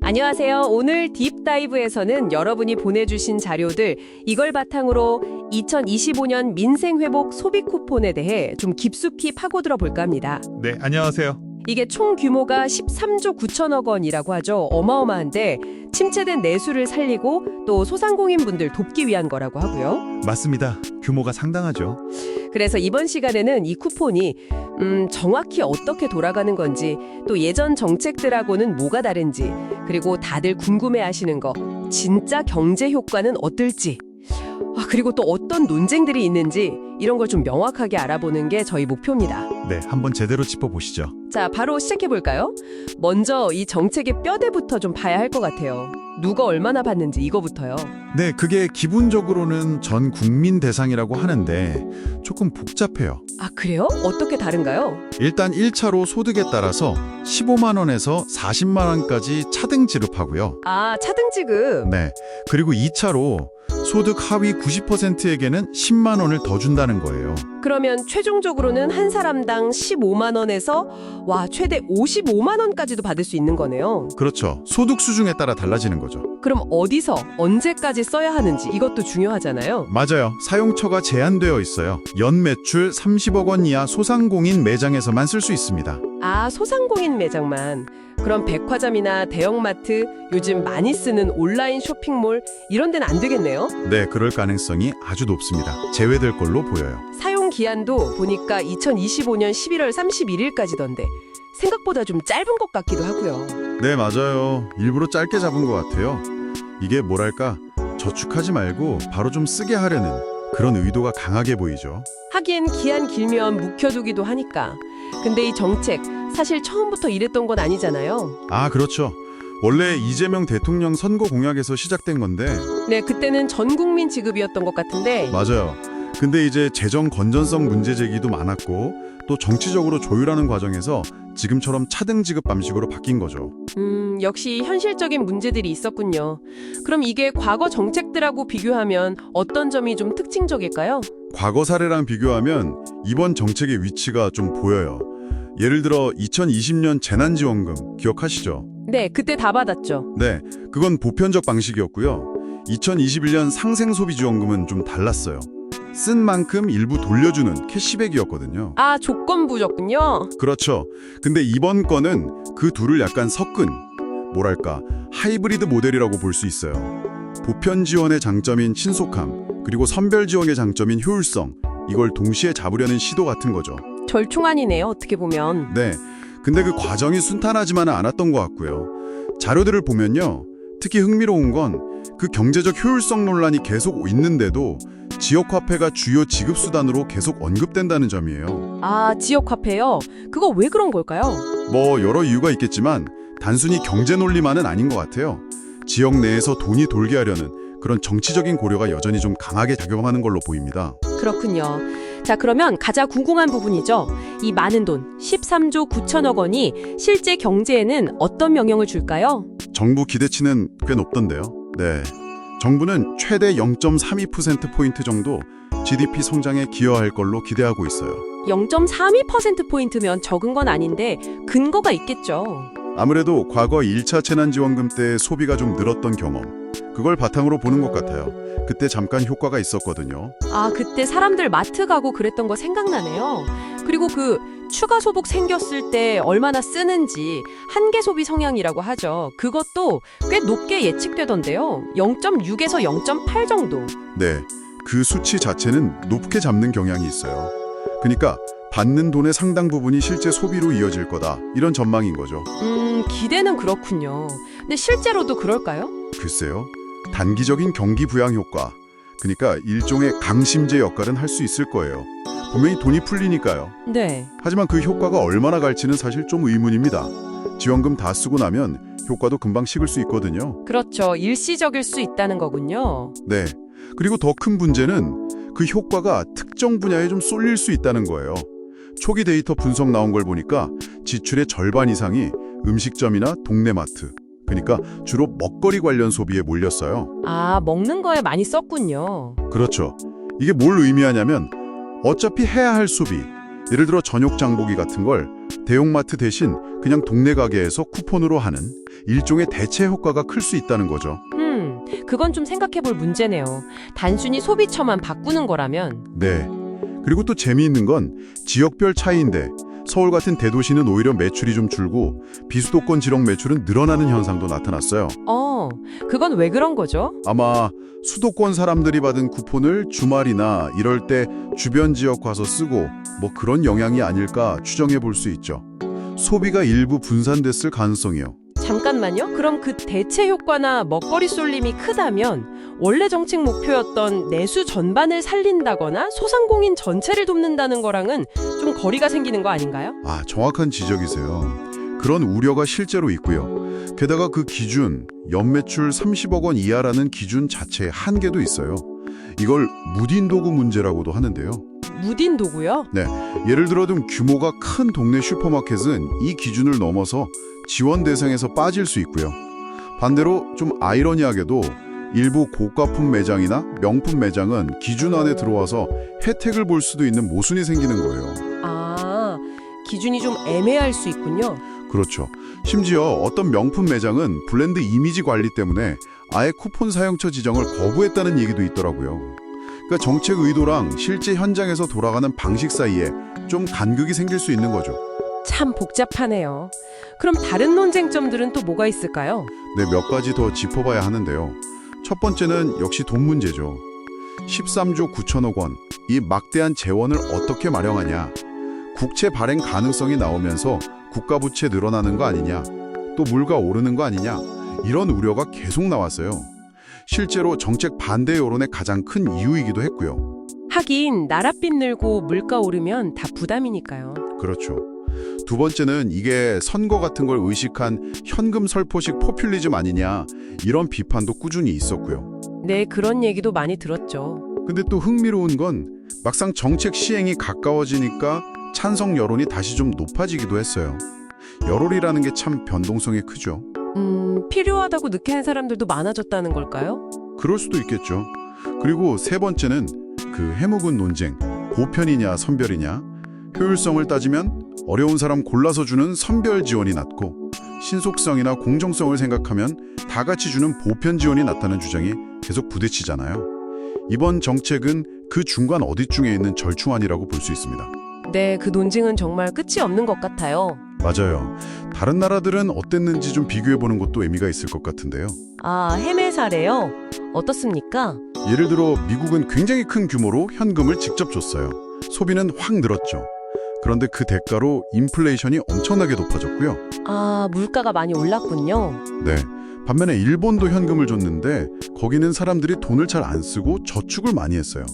안녕하세요. 오늘 딥다이브에서는 여러분이 보내주신 자료들, 이걸 바탕으로 2025년 민생회복 소비 쿠폰에 대해 좀 깊숙이 파고들어 볼까 합니다. 네, 안녕하세요. 이게 총 규모가 13조 9천억 원이라고 하죠. 어마어마한데 침체된 내수를 살리고 또 소상공인분들 돕기 위한 거라고 하고요. 맞습니다. 규모가 상당하죠. 그래서 이번 시간에는 이 쿠폰이 정확히 어떻게 돌아가는 건지, 또 예전 정책들하고는 뭐가 다른지, 그리고 다들 궁금해하시는 거, 진짜 경제 효과는 어떨지, 그리고 또 어떤 논쟁들이 있는지 이런 걸 좀 명확하게 알아보는 게 저희 목표입니다. 네, 한번 제대로 짚어보시죠. 자, 바로 시작해볼까요? 먼저 이 정책의 뼈대부터 좀 봐야 할 것 같아요. 누가 얼마나 받는지 이거부터요. 네, 그게 기본적으로는 전 국민 대상이라고 하는데 조금 복잡해요. 아, 그래요? 어떻게 다른가요? 일단 1차로 소득에 따라서 15만 원에서 40만 원까지 차등 지급하고요. 아, 차등 지급. 네, 그리고 2차로 소득 하위 90%에게는 10만 원을 더 준다는 거예요. 그러면 최종적으로는 한 사람당 15만 원에서 최대 55만 원까지도 받을 수 있는 거네요. 그렇죠. 소득 수준에 따라 달라지는 거죠. 그럼 어디서 언제까지 써야 하는지 이것도 중요하잖아요. 맞아요. 사용처가 제한되어 있어요. 연 매출 30억 원 이하 소상공인 매장에서만 쓸 수 있습니다. 아, 소상공인 매장만. 그럼 백화점이나 대형마트, 요즘 많이 쓰는 온라인 쇼핑몰 이런 데는 안 되겠네요. 네, 그럴 가능성이 아주 높습니다. 제외될 걸로 보여요. 사용 기한도 보니까 2025년 11월 31일까지던데 생각보다 좀 짧은 것 같기도 하고요. 네, 맞아요. 일부러 짧게 잡은 것 같아요. 이게 뭐랄까, 저축하지 말고 바로 좀 쓰게 하려는 그런 의도가 강하게 보이죠. 하긴 기한 길면 묵혀두기도 하니까. 근데 이 정책 사실 처음부터 이랬던 건 아니잖아요. 아, 그렇죠. 원래 이재명 대통령 선거 공약에서 시작된 건데. 네, 그때는 전 국민 지급이었던 것 같은데. 맞아요. 근데 이제 재정 건전성 문제 제기도 많았고 또 정치적으로 조율하는 과정에서 지금처럼 차등 지급 방식으로 바뀐 거죠. 역시 현실적인 문제들이 있었군요. 그럼 이게 과거 정책들하고 비교하면 어떤 점이 좀 특징적일까요? 과거 사례랑 비교하면 이번 정책의 위치가 좀 보여요. 예를 들어 2020년 재난지원금 기억하시죠? 네, 그때 다 받았죠. 네, 그건 보편적 방식이었고요. 2021년 상생소비지원금은 좀 달랐어요. 쓴 만큼 일부 돌려주는 캐시백이었거든요. 아, 조건부였군요. 그렇죠. 근데 이번 건은 그 둘을 약간 섞은, 뭐랄까, 하이브리드 모델이라고 볼 수 있어요. 보편 지원의 장점인 신속함, 그리고 선별 지원의 장점인 효율성, 이걸 동시에 잡으려는 시도 같은 거죠. 절충안이네요, 어떻게 보면. 네, 근데 그 과정이 순탄하지만은 않았던 것 같고요. 자료들을 보면요, 특히 흥미로운 건 그 경제적 효율성 논란이 계속 있는데도 지역화폐가 주요 지급수단으로 계속 언급된다는 점이에요. 아, 지역화폐요? 그거 왜 그런 걸까요? 뭐 여러 이유가 있겠지만 단순히 경제 논리만은 아닌 것 같아요. 지역 내에서 돈이 돌게 하려는 그런 정치적인 고려가 여전히 좀 강하게 작용하는 걸로 보입니다. 그렇군요. 자, 그러면 가장 궁금한 부분이죠. 이 많은 돈, 13조 9천억 원이 실제 경제에는 어떤 영향을 줄까요? 정부 기대치는 꽤 높던데요. 네, 정부는 최대 0.32%포인트 정도 GDP 성장에 기여할 걸로 기대하고 있어요. 0.32%포인트면 적은 건 아닌데 근거가 있겠죠. 아무래도 과거 1차 재난지원금 때 소비가 좀 늘었던 경험, 그걸 바탕으로 보는 것 같아요. 그때 잠깐 효과가 있었거든요. 아, 그때 사람들 마트 가고 그랬던 거 생각나네요. 그리고 그 추가 소득 생겼을 때 얼마나 쓰는지 한계 소비 성향이라고 하죠. 그것도 꽤 높게 예측되던데요. 0.6에서 0.8 정도. 네, 그 수치 자체는 높게 잡는 경향이 있어요. 그러니까 받는 돈의 상당 부분이 실제 소비로 이어질 거다, 이런 전망인 거죠. 기대는 그렇군요. 근데 실제로도 그럴까요? 글쎄요. 단기적인 경기 부양 효과, 그러니까 일종의 강심제 역할은 할 수 있을 거예요. 분명히 돈이 풀리니까요. 네. 하지만 그 효과가 얼마나 갈지는 사실 좀 의문입니다. 지원금 다 쓰고 나면 효과도 금방 식을 수 있거든요. 그렇죠. 일시적일 수 있다는 거군요. 네. 그리고 더 큰 문제는 그 효과가 특정 분야에 좀 쏠릴 수 있다는 거예요. 초기 데이터 분석 나온 걸 보니까 지출의 절반 이상이 음식점이나 동네 마트, 그러니까 주로 먹거리 관련 소비에 몰렸어요. 아, 먹는 거에 많이 썼군요. 그렇죠. 이게 뭘 의미하냐면 어차피 해야 할 소비, 예를 들어 저녁 장보기 같은 걸 대형마트 대신 그냥 동네 가게에서 쿠폰으로 하는 일종의 대체 효과가 클 수 있다는 거죠. 그건 좀 생각해 볼 문제네요. 단순히 소비처만 바꾸는 거라면. 네. 그리고 또 재미있는 건 지역별 차이인데 서울 같은 대도시는 오히려 매출이 좀 줄고 비수도권 지역 매출은 늘어나는 현상도 나타났어요. 그건 왜 그런 거죠? 아마 수도권 사람들이 받은 쿠폰을 주말이나 이럴 때 주변 지역 가서 쓰고 뭐 그런 영향이 아닐까 추정해 볼 수 있죠. 소비가 일부 분산됐을 가능성이요. 잠깐만요. 그럼 그 대체 효과나 먹거리 쏠림이 크다면 원래 정책 목표였던 내수 전반을 살린다거나 소상공인 전체를 돕는다는 거랑은 좀 거리가 생기는 거 아닌가요? 정확한 지적이세요. 그런 우려가 실제로 있고요. 게다가 그 기준, 연매출 30억 원 이하라는 기준 자체에 한계도 있어요. 이걸 무딘 도구 문제라고도 하는데요. 무딘 도구요? 네, 예를 들어 좀 규모가 큰 동네 슈퍼마켓은 이 기준을 넘어서 지원 대상에서 빠질 수 있고요. 반대로 좀 아이러니하게도 일부 고가품 매장이나 명품 매장은 기준 안에 들어와서 혜택을 볼 수도 있는 모순이 생기는 거예요. 기준이 좀 애매할 수 있군요. 그렇죠. 심지어 어떤 명품 매장은 브랜드 이미지 관리 때문에 아예 쿠폰 사용처 지정을 거부했다는 얘기도 있더라고요. 그러니까 정책 의도랑 실제 현장에서 돌아가는 방식 사이에 좀 간극이 생길 수 있는 거죠. 참 복잡하네요. 그럼 다른 논쟁점들은 또 뭐가 있을까요? 네, 몇 가지 더 짚어봐야 하는데요. 첫 번째는 역시 돈 문제죠. 13조 9천억 원, 이 막대한 재원을 어떻게 마련하냐. 국채 발행 가능성이 나오면서 국가 부채 늘어나는 거 아니냐. 또 물가 오르는 거 아니냐. 이런 우려가 계속 나왔어요. 실제로 정책 반대 여론의 가장 큰 이유이기도 했고요. 하긴 나랏빚 늘고 물가 오르면 다 부담이니까요. 그렇죠. 두 번째는 이게 선거 같은 걸 의식한 현금 설포식 포퓰리즘 아니냐, 이런 비판도 꾸준히 있었고요. 네, 그런 얘기도 많이 들었죠. 근데 또 흥미로운 건 막상 정책 시행이 가까워지니까 찬성 여론이 다시 좀 높아지기도 했어요. 여론이라는 게 참 변동성이 크죠. 필요하다고 느끼는 사람들도 많아졌다는 걸까요? 그럴 수도 있겠죠. 그리고 세 번째는 그 해묵은 논쟁, 보편이냐 선별이냐. 효율성을 따지면 어려운 사람 골라서 주는 선별 지원이 낫고, 신속성이나 공정성을 생각하면 다 같이 주는 보편 지원이 낫다는 주장이 계속 부딪히잖아요. 이번 정책은 그 중간 어디쯤에 있는 절충안이라고 볼 수 있습니다. 네, 그 논쟁은 정말 끝이 없는 것 같아요. 맞아요. 다른 나라들은 어땠는지 좀 비교해보는 것도 의미가 있을 것 같은데요. 해외 사례요? 어떻습니까? 예를 들어 미국은 굉장히 큰 규모로 현금을 직접 줬어요. 소비는 확 늘었죠. 그런데 그 대가로 인플레이션이 엄청나게 높아졌고요. 물가가 많이 올랐군요. 네. 반면에 일본도 현금을 줬는데 거기는 사람들이 돈을 잘 안 쓰고 저축을 많이 했어요.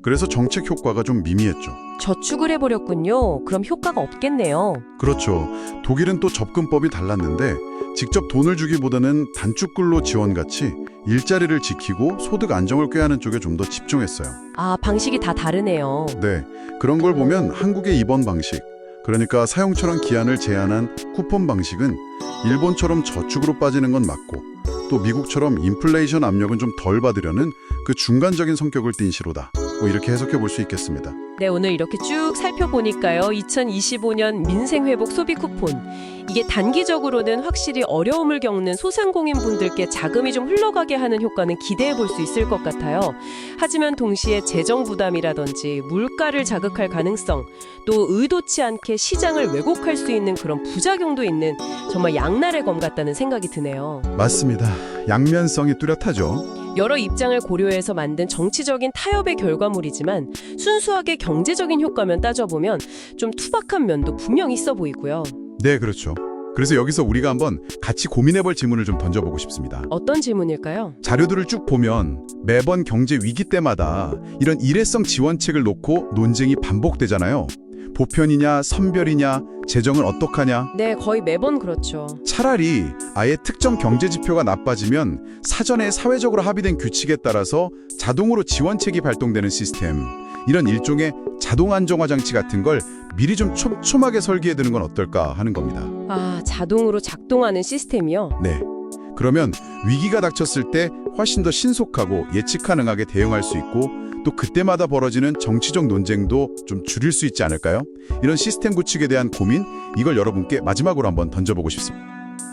그래서 정책 효과가 좀 미미했죠. 저축을 해버렸군요. 그럼 효과가 없겠네요. 그렇죠. 독일은 또 접근법이 달랐는데 직접 돈을 주기보다는 단축근로 지원같이 일자리를 지키고 소득 안정을 꾀하는 쪽에 좀 더 집중했어요. 방식이 다 다르네요. 네, 그런 걸 보면 한국의 이번 방식, 그러니까 사용처럼 기한을 제한한 쿠폰 방식은 일본처럼 저축으로 빠지는 건 맞고, 또 미국처럼 인플레이션 압력은 좀 덜 받으려는 그 중간적인 성격을 띤 시로다. 뭐 이렇게 해석해 볼 수 있겠습니다. 네, 오늘 이렇게 쭉 살펴보니까요. 2025년 민생회복 소비 쿠폰. 이게 단기적으로는 확실히 어려움을 겪는 소상공인 분들께 자금이 좀 흘러가게 하는 효과는 기대해 볼 수 있을 것 같아요. 하지만 동시에 재정 부담이라든지 물가를 자극할 가능성, 또 의도치 않게 시장을 왜곡할 수 있는 그런 부작용도 있는 정말 양날의 검 같다는 생각이 드네요. 맞습니다. 양면성이 뚜렷하죠. 여러 입장을 고려해서 만든 정치적인 타협의 결과물이지만 순수하게 경제적인 효과면 따져보면 좀 투박한 면도 분명 있어 보이고요. 네, 그렇죠. 그래서 여기서 우리가 한번 같이 고민해볼 질문을 좀 던져보고 싶습니다. 어떤 질문일까요? 자료들을 쭉 보면 매번 경제 위기 때마다 이런 일회성 지원책을 놓고 논쟁이 반복되잖아요. 보편이냐 선별이냐 재정을 어떡하냐. 네, 거의 매번 그렇죠. 차라리 아예 특정 경제 지표가 나빠지면 사전에 사회적으로 합의된 규칙에 따라서 자동으로 지원책이 발동되는 시스템, 이런 일종의 자동 안정화 장치 같은 걸 미리 좀 촘촘하게 설계해두는 건 어떨까 하는 겁니다. 자동으로 작동하는 시스템이요? 네. 그러면 위기가 닥쳤을 때 훨씬 더 신속하고 예측 가능하게 대응할 수 있고, 또 그때마다 벌어지는 정치적 논쟁도 좀 줄일 수 있지 않을까요? 이런 시스템 구축에 대한 고민, 이걸 여러분께 마지막으로 한번 던져보고 싶습니다.